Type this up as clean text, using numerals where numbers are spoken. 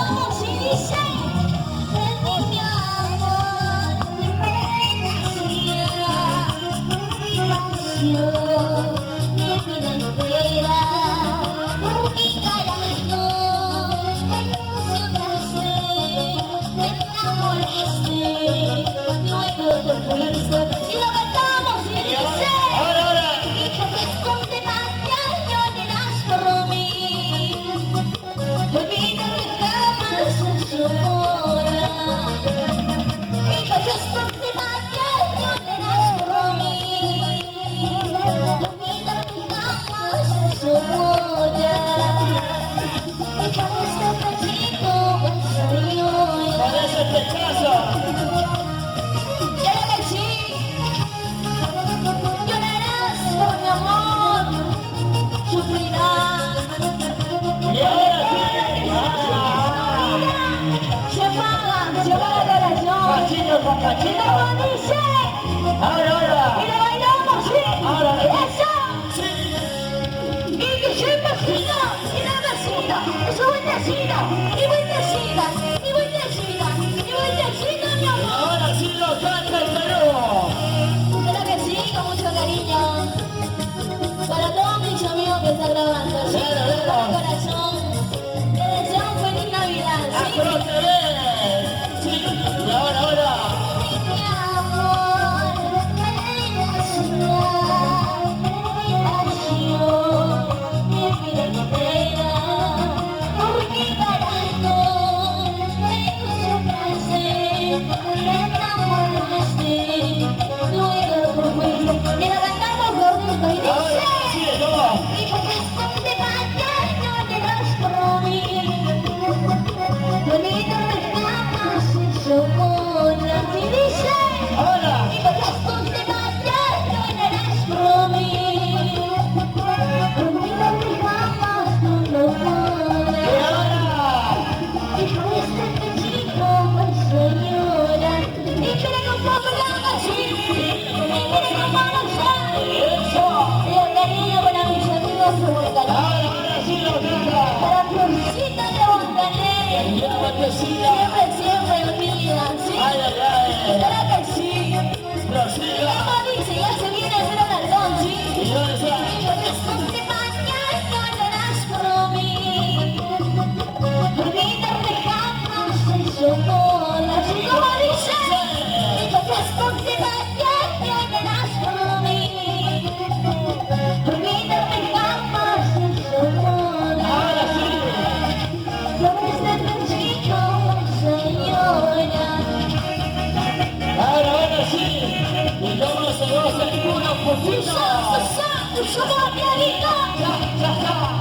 bailamos y dice, ven mi amor, mi pasión, mi vida entera, mi corazón, me enamoraste, luego te fuiste, y lo cantamos y dice, hijo que esconde mañana llorarás por mí, olvídate jamás de su hora, hijo que esconde mañana llorarás por mí, olvídate jamás de su hora, hijo de este pechito vacío. ¡Parece pechazo! Claro que sí, llorarás por mi amor, sufrirás. ¡Y ahora sí! Se apaga la relación. ¡Cachito con Y cachito! como dice, ¡Ahora! y lo bailamos, sí, Ahora. eso. Y que siempre siga, y la vecina, es su bendecida, y bendecida, y bendecida, y bendecida, mi amor. ¡Ahora sí lo canta el Perú! Claro que sí, con mucho cariño. Para todos mis amigos que están grabando, sí, Claro, de todo claro. corazón. Que deseo un feliz Navidad, sí. ¡Afro TV! ¡Sí! ¡Y ahora! Mi amor, me ciudad, mi pasión, mi vida entera, por mi corazón, me susurraste, me enamoraste, luego te fuiste. Y la cantamos gordito y ¡Ahora dice, sí, todo! hijo que esconde mañana llorarás por mí, olvídate jamás de su hora. Y dice, ¡Ahora! hijo que esconde mañana llorarás por mí, olvídate jamás de su hora. ¡Y ahora! Hijo de este pechito se llora. Y mira cómo hablaba así, y mira cómo lo sabe. ¡Eso! Y el cariño para mis amigos de Huancané, ¡Ahora sí lo canta! para Florcita de Huancané, ¡Y la botecita! siempre, siempre unidas, ¿sí? ¡Ay, ay, ay! Claro que sí. Y ¡Rosita! como dice, ya se viene el gran Aldón, ¿sí? ¡Y ahora sí! Hijo que esconde mañana llorarás por mí, olvídate jamás de su hora. Y como dice, hijo que esconde mañana llorarás por mí, olvídate jamás de su hora. ¡Ahora sí! Desde pechito señora. ¡Ahora sí! ¡Y cómo se goza el culo, Usa, poquito! usa, usa, usa, ¡Ya, ya, ya!